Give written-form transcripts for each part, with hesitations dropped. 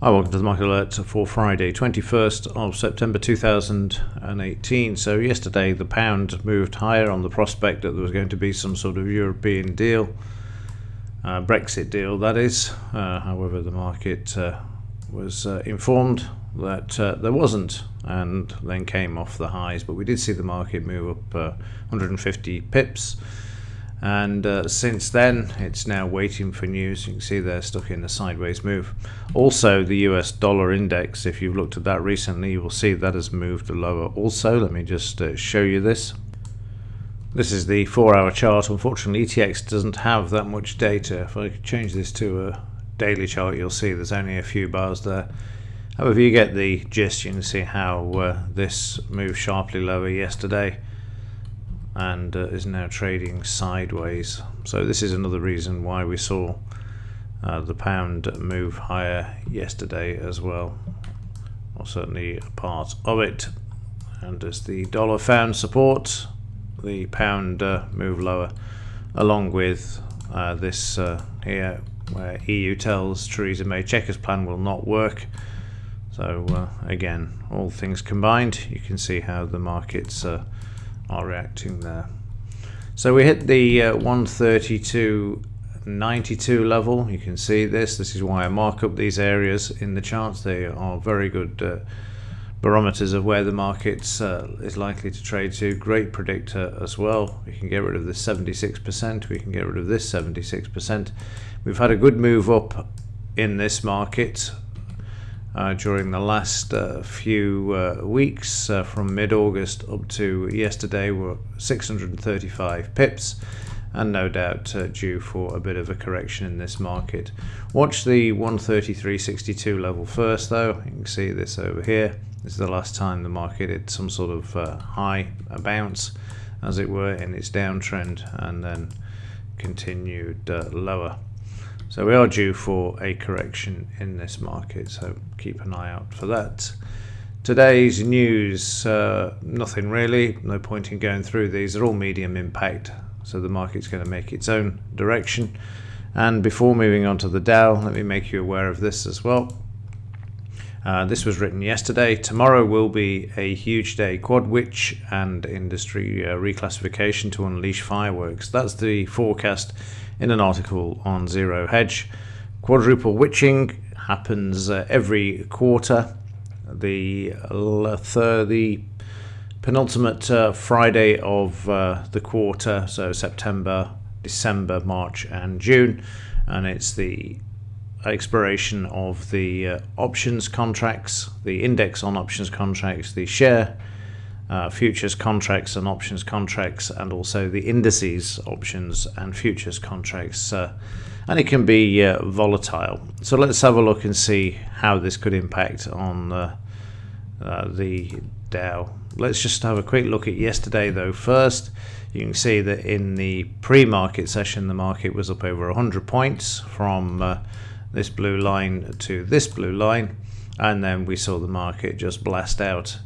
Hi, welcome to the Market Alert for Friday, 21st of September 2018. So yesterday the pound moved higher on the prospect that there was going to be some sort of European deal, Brexit deal that is. However, the market was informed that there wasn't, and then came off the highs. But we did see the market move up 150 pips. And since then, it's now waiting for news. You can see they're stuck in a sideways move. Also, the US dollar index, if you've looked at that recently, you will see that has moved lower also. Let me just show you this. This is the 4-hour chart. Unfortunately, ETX doesn't have that much data. If I change this to a daily chart, you'll see there's only a few bars there. However, you get the gist. You can see how this moved sharply lower yesterday and is now trading sideways. So this is another reason why we saw the pound move higher yesterday as well, or certainly a part of it. And as the dollar found support, the pound moved lower, along with this here, where EU tells Theresa May Chequers plan will not work. So again, all things combined, you can see how the markets are reacting there. So we hit the 132.92 level. You can see this is why I mark up these areas in the charts. They are very good barometers of where the market is likely to trade to. Great predictor as well. We can get rid of this 76%, we can get rid of this 76%. We've had a good move up in this market during the last few weeks, from mid-August up to yesterday. We're 635 pips, and no doubt due for a bit of a correction in this market. Watch the 133.62 level first though. You can see this over here. This is the last time the market hit some sort of high, bounce as it were, in its downtrend, and then continued lower. So we are due for a correction in this market, so keep an eye out for that. Today's news, nothing really, no point in going through these. They're all medium impact, so the market's going to make its own direction. And before moving on to the Dow, let me make you aware of this as well. This was written yesterday. Tomorrow will be a huge day. Quad witch and industry reclassification to unleash fireworks. That's the forecast in an article on Zero Hedge. Quadruple witching happens every quarter. The penultimate Friday of the quarter, so September, December, March and June, and it's the expiration of the options contracts, the index on options contracts, the share futures contracts and options contracts, and also the indices options and futures contracts, and it can be volatile. So let's have a look and see how this could impact on the Dow. Let's just have a quick look at yesterday though first. You can see that in the pre-market session the market was up over 100 points from this blue line to this blue line, and then we saw the market just blast out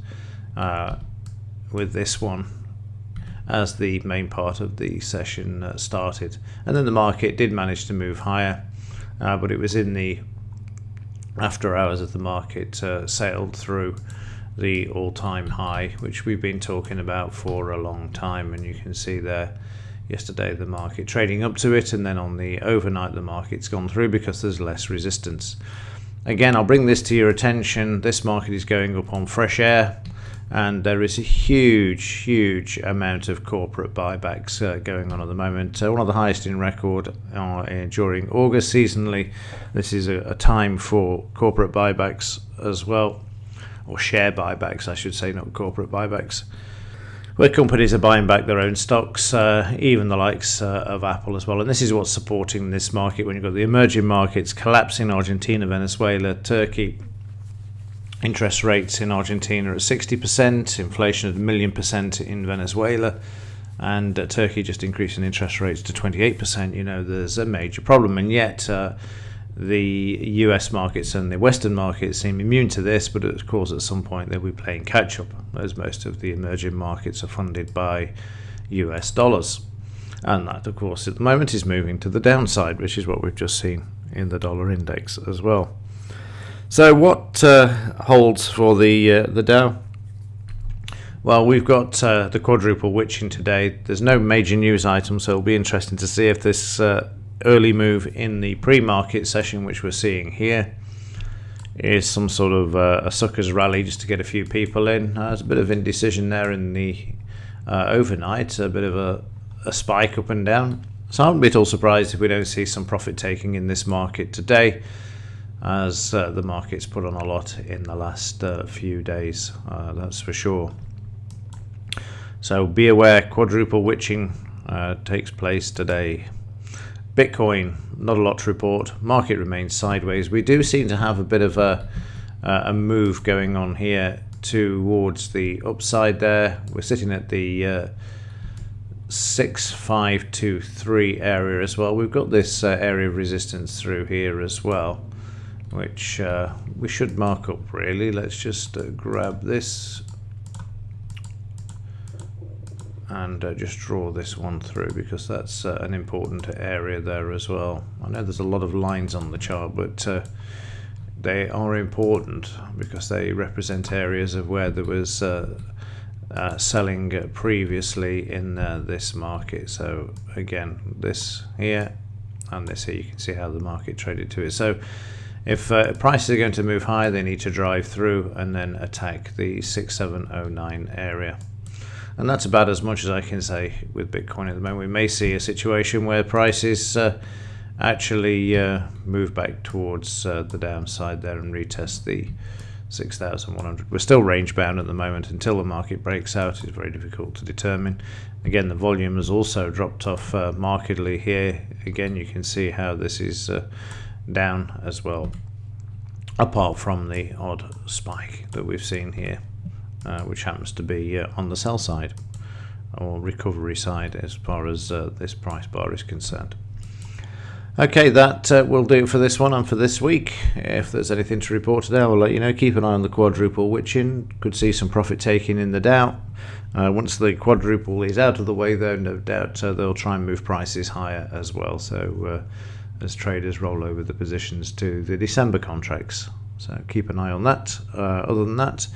with this one as the main part of the session started. And then the market did manage to move higher, but it was in the after hours of the market sailed through the all-time high, which we've been talking about for a long time. And you can see there yesterday the market trading up to it, and then on the overnight the market's gone through because there's less resistance. Again, I'll bring this to your attention. This market is going up on fresh air, and there is a huge amount of corporate buybacks going on at the moment. One of the highest in record during August seasonally. This is a time for corporate buybacks as well, or share buybacks I should say, not corporate buybacks, where companies are buying back their own stocks, even the likes of Apple as well. And this is what's supporting this market when you've got the emerging markets collapsing: Argentina, Venezuela, Turkey. Interest rates in Argentina at 60%, inflation at 1,000,000% in Venezuela, and Turkey just increasing interest rates to 28%. You know, there's a major problem, and yet the US markets and the Western markets seem immune to this, but of course at some point they'll be playing catch up, as most of the emerging markets are funded by US dollars. And that, of course, at the moment is moving to the downside, which is what we've just seen in the dollar index as well. So what holds for the Dow? Well, we've got the quadruple witching today. There's no major news items, so it'll be interesting to see if this early move in the pre-market session, which we're seeing here, is some sort of a suckers rally just to get a few people in. There's a bit of indecision there in the overnight, a bit of a spike up and down. So I'm a bit all surprised if we don't see some profit taking in this market today, as the market's put on a lot in the last few days, that's for sure. So be aware, quadruple witching takes place today. Bitcoin, not a lot to report. Market remains sideways. We do seem to have a bit of a move going on here towards the upside there. We're sitting at the 6523 area as well. We've got this area of resistance through here as well, which we should mark up really. Let's just grab this and just draw this one through, because that's an important area there as well. I know there's a lot of lines on the chart, but they are important because they represent areas of where there was selling previously in this market. So again, this here and this here, you can see how the market traded to it. So if prices are going to move higher, they need to drive through and then attack the 6709 area. And that's about as much as I can say with Bitcoin at the moment. We may see a situation where prices actually move back towards the downside there and retest the 6,100. We're still range bound at the moment. Until the market breaks out, it's very difficult to determine. Again, the volume has also dropped off markedly here. Again, you can see how this is down as well, apart from the odd spike that we've seen here, which happens to be on the sell side or recovery side as far as this price bar is concerned. Okay, that will do it for this one and for this week. If there's anything to report today, I'll let you know. Keep an eye on the quadruple witching. Could see some profit taking in the Dow. Once the quadruple is out of the way, though, no doubt they'll try and move prices higher as well. So as traders roll over the positions to the December contracts. So keep an eye on that. Other than that,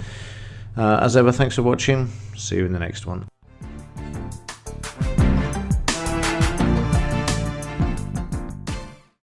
as ever, thanks for watching. See you in the next one.